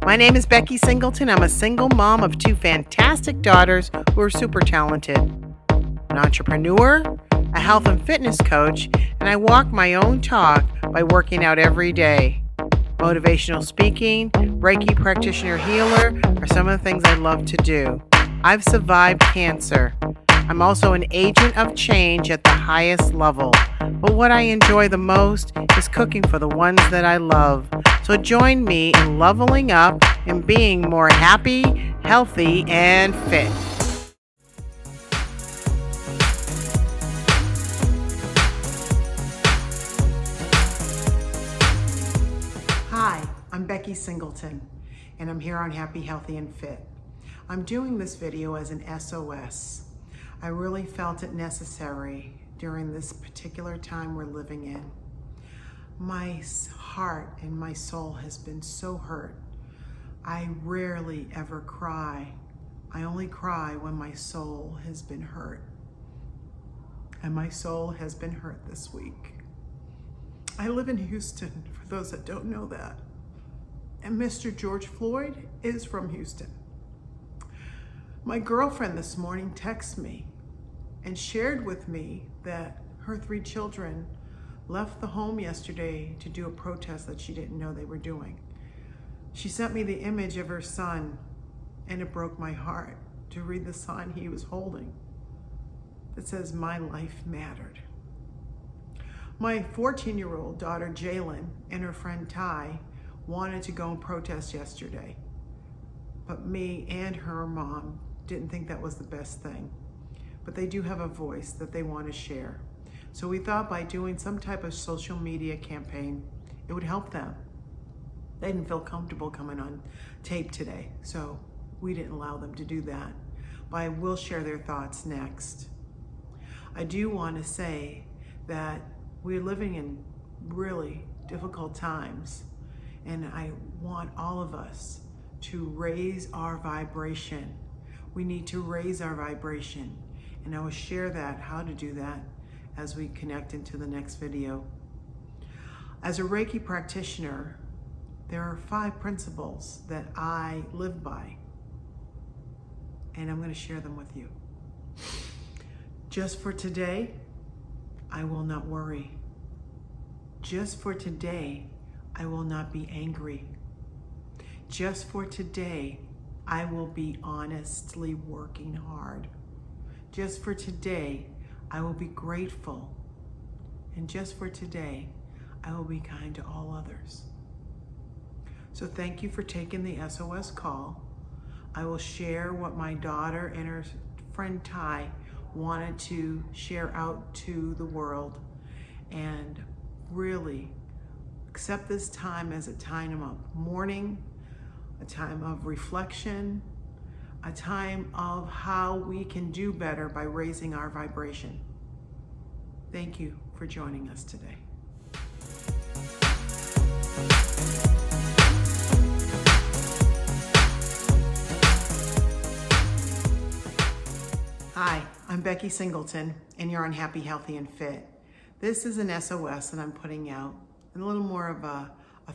My name is Becky Singleton. I'm a single mom of two fantastic daughters who are super talented. An entrepreneur, a health and fitness coach, and I walk my own talk by working out every day. Motivational speaking, Reiki practitioner healer are some of the things I love to do. I've survived cancer. I'm also an agent of change at the highest level. But what I enjoy the most is cooking for the ones that I love. So join me in leveling up and being more happy, healthy, and fit. Hi, I'm Becky Singleton, and I'm here on Happy, Healthy, and Fit. I'm doing this video as an SOS. I really felt it necessary during this particular time we're living in. My heart and my soul has been so hurt. I rarely ever cry. I only cry when my soul has been hurt. And my soul has been hurt this week. I live in Houston, for those that don't know that. And Mr. George Floyd is from Houston. My girlfriend this morning texted me and shared with me that her 3 children left the home yesterday to do a protest that she didn't know they were doing. She sent me the image of her son, and it broke my heart to read the sign he was holding that says, "My life mattered." My 14-year-old daughter, Jaelyn, and her friend Ty wanted to go and protest yesterday, but me and her mom didn't think that was the best thing. But they do have a voice that they want to share. So we thought by doing some type of social media campaign, it would help them. They didn't feel comfortable coming on tape today, so we didn't allow them to do that. But I will share their thoughts next. I do want to say that we're living in really difficult times, and I want all of us to raise our vibration. We need to raise our vibration. And I will share that, how to do that, as we connect into the next video. As a Reiki practitioner, there are 5 principles that I live by, and I'm going to share them with you. Just for today, I will not worry. Just for today, I will not be angry. Just for today, I will be honestly working hard. Just for today, I will be grateful. And just for today, I will be kind to all others. So thank you for taking the SOS call. I will share what my daughter and her friend Ty wanted to share out to the world, and really accept this time as a time of mourning, a time of reflection, a time of how we can do better by raising our vibration. Thank you for joining us today. Hi, I'm Becky Singleton, and you're on Happy, Healthy, and Fit. This is an SOS that I'm putting out, and a little more of a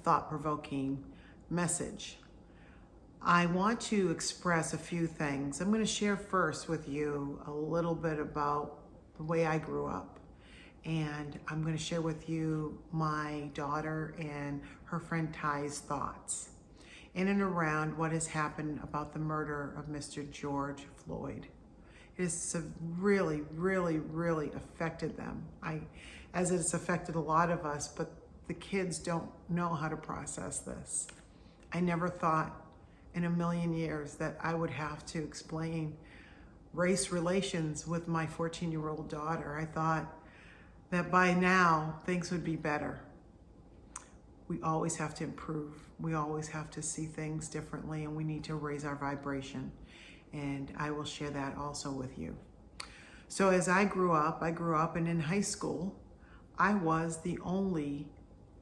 thought-provoking message. I want to express a few things. I'm going to share first with you a little bit about the way I grew up. And I'm going to share with you my daughter and her friend Ty's thoughts in and around what has happened about the murder of Mr. George Floyd. It has really, really, really affected them. As it's affected a lot of us, but the kids don't know how to process this. I never thought in a million years that I would have to explain race relations with my 14-year-old daughter. I thought that by now things would be better. We always have to improve. We always have to see things differently, and we need to raise our vibration. And I will share that also with you. So as I grew up, and in high school, I was the only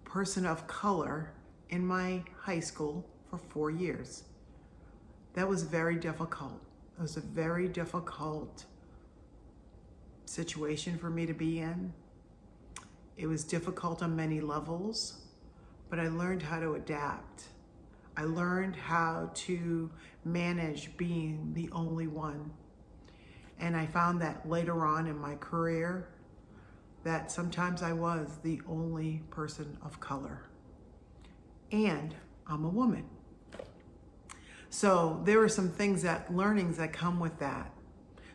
person of color in my high school for 4 years. That was very difficult. It was a very difficult situation for me to be in. It was difficult on many levels, but I learned how to adapt. I learned how to manage being the only one. And I found that later on in my career, that sometimes I was the only person of color. And I'm a woman. So there were some learnings that come with that.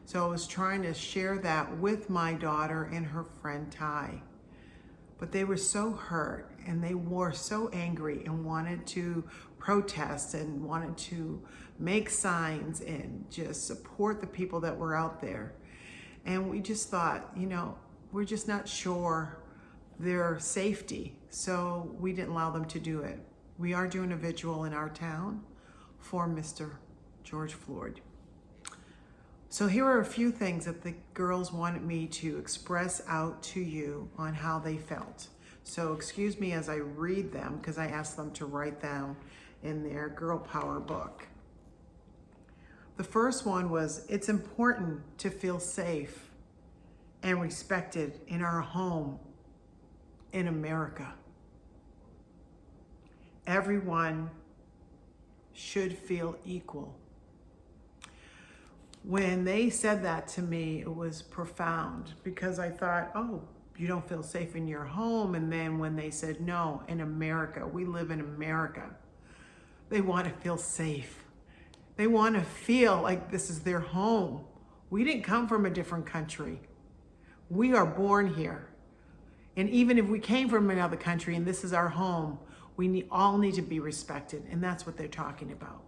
So I was trying to share that with my daughter and her friend Ty. But they were so hurt and they were so angry and wanted to protest and wanted to make signs and just support the people that were out there. And we just thought, we're just not sure their safety. So we didn't allow them to do it. We are doing a vigil in our town for Mr. George Floyd. So here are a few things that the girls wanted me to express out to you on how they felt. So excuse me as I read them, because I asked them to write down in their Girl Power book. The first one was, it's important to feel safe and respected in our home in America. Everyone should feel equal. When they said that to me, it was profound because I thought, oh, you don't feel safe in your home. And then when they said, no, in America, we live in America, they want to feel safe. They want to feel like this is their home. We didn't come from a different country. We are born here. And even if we came from another country and this is our home, we all need to be respected. And that's what they're talking about.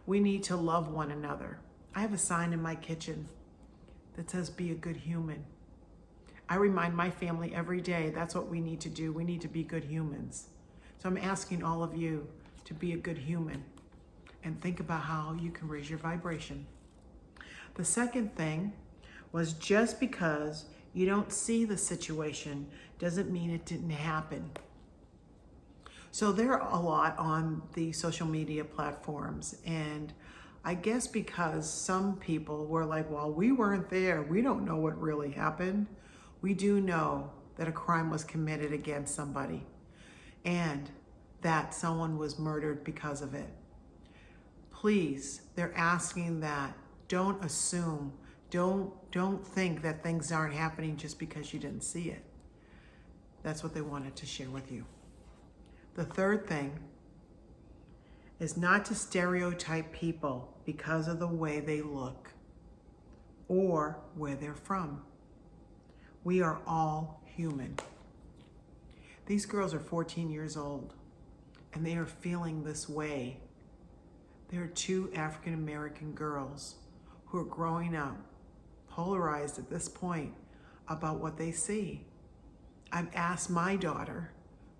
We need to love one another. I have a sign in my kitchen that says, be a good human. I remind my family every day, that's what we need to do. We need to be good humans. So I'm asking all of you to be a good human and think about how you can raise your vibration. The second thing was, just because you don't see the situation doesn't mean it didn't happen. So there are a lot on the social media platforms, and I guess because some people were like, well, we weren't there, we don't know what really happened. We do know that a crime was committed against somebody and that someone was murdered because of it. Please, they're asking that. Don't assume. Don't think that things aren't happening just because you didn't see it. That's what they wanted to share with you. The third thing is not to stereotype people because of the way they look or where they're from. We are all human. These girls are 14 years old and they are feeling this way. There are two African American girls who are growing up polarized at this point about what they see. I've asked my daughter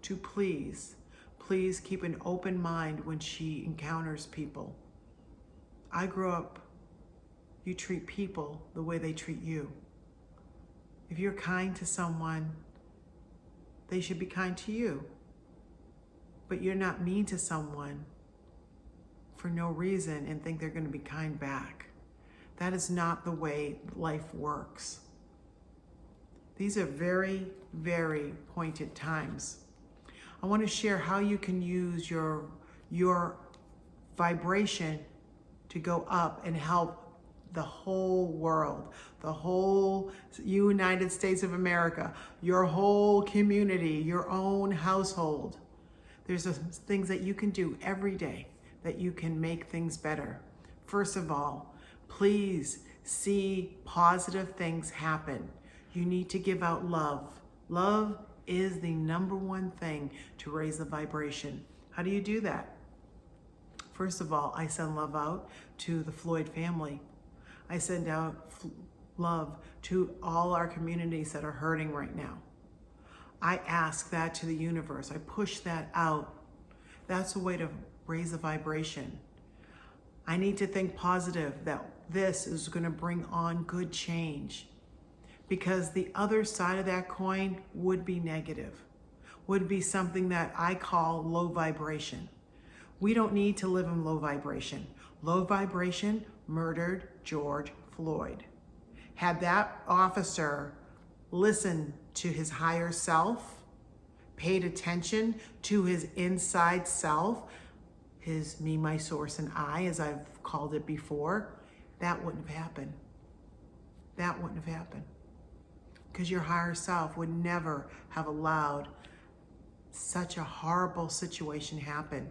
to please keep an open mind when she encounters people. I grew up, you treat people the way they treat you. If you're kind to someone, they should be kind to you. But you're not mean to someone for no reason and think they're going to be kind back. That is not the way life works. These are very, very pointed times. I want to share how you can use your vibration to go up and help the whole world, the whole United States of America, your whole community, your own household. There's things that you can do every day that you can make things better. First of all, please see positive things happen. You need to give out love. Love is the number one thing to raise the vibration. How do you do that? First of all, I send love out to the Floyd family. I send out love to all our communities that are hurting right now. I ask that to the universe. I push that out. That's a way to raise the vibration. I need to think positive that this is going to bring on good change, because the other side of that coin would be negative, would be something that I call low vibration. We don't need to live in low vibration. Low vibration murdered George Floyd. Had that officer listened to his higher self, paid attention to his inside self, his me, my source, and I, as I've called it before, that wouldn't have happened. That wouldn't have happened. Because your higher self would never have allowed such a horrible situation happen,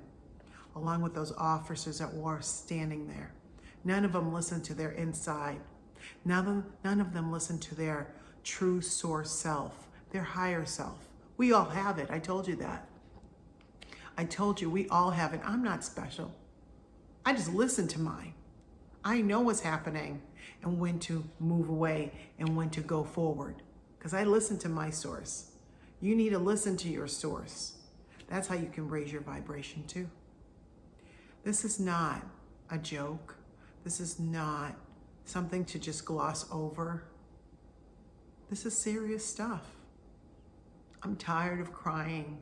along with those officers that were standing there. None of them listened to their inside. None of them listened to their true source self, their higher self. We all have it. I told you that. I told you we all have it. I'm not special. I just listen to mine. I know what's happening and when to move away and when to go forward, because I listen to my source. You need to listen to your source. That's how you can raise your vibration too. This is not a joke. This is not something to just gloss over. This is serious stuff. I'm tired of crying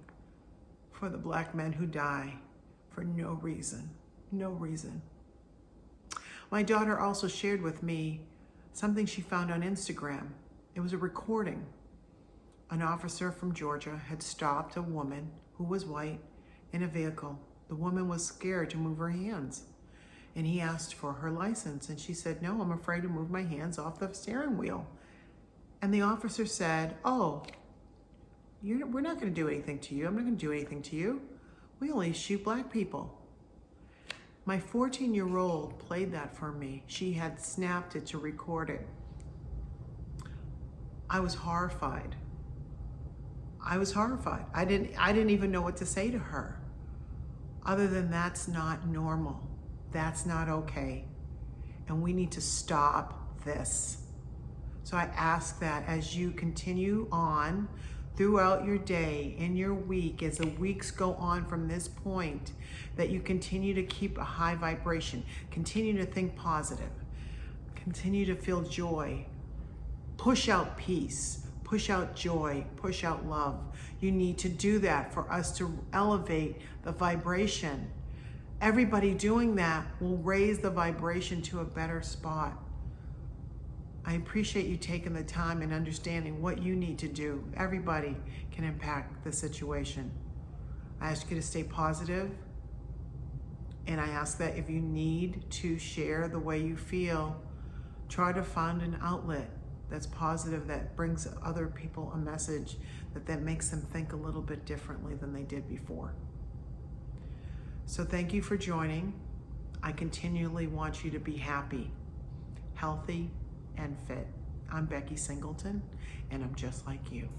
for the Black men who die for no reason. No reason. My daughter also shared with me something she found on Instagram. It was a recording. An officer from Georgia had stopped a woman who was white in a vehicle. The woman was scared to move her hands, and he asked for her license, and she said, "No, I'm afraid to move my hands off the steering wheel." And the officer said, "Oh, we're not going to do anything to you. I'm not going to do anything to you. We only shoot Black people." My 14-year-old played that for me. She had snapped it to record it. I was horrified. I was horrified. I didn't even know what to say to her, other than that's not normal. That's not okay. And we need to stop this. So I ask that as you continue on throughout your day, in your week, as the weeks go on from this point, that you continue to keep a high vibration, continue to think positive, continue to feel joy, push out peace, push out joy, push out love. You need to do that for us to elevate the vibration. Everybody doing that will raise the vibration to a better spot. I appreciate you taking the time and understanding what you need to do. Everybody can impact the situation. I ask you to stay positive, and I ask that if you need to share the way you feel, try to find an outlet that's positive, that brings other people a message that makes them think a little bit differently than they did before. So thank you for joining. I continually want you to be happy, healthy, and fit. I'm Becky Singleton, and I'm just like you.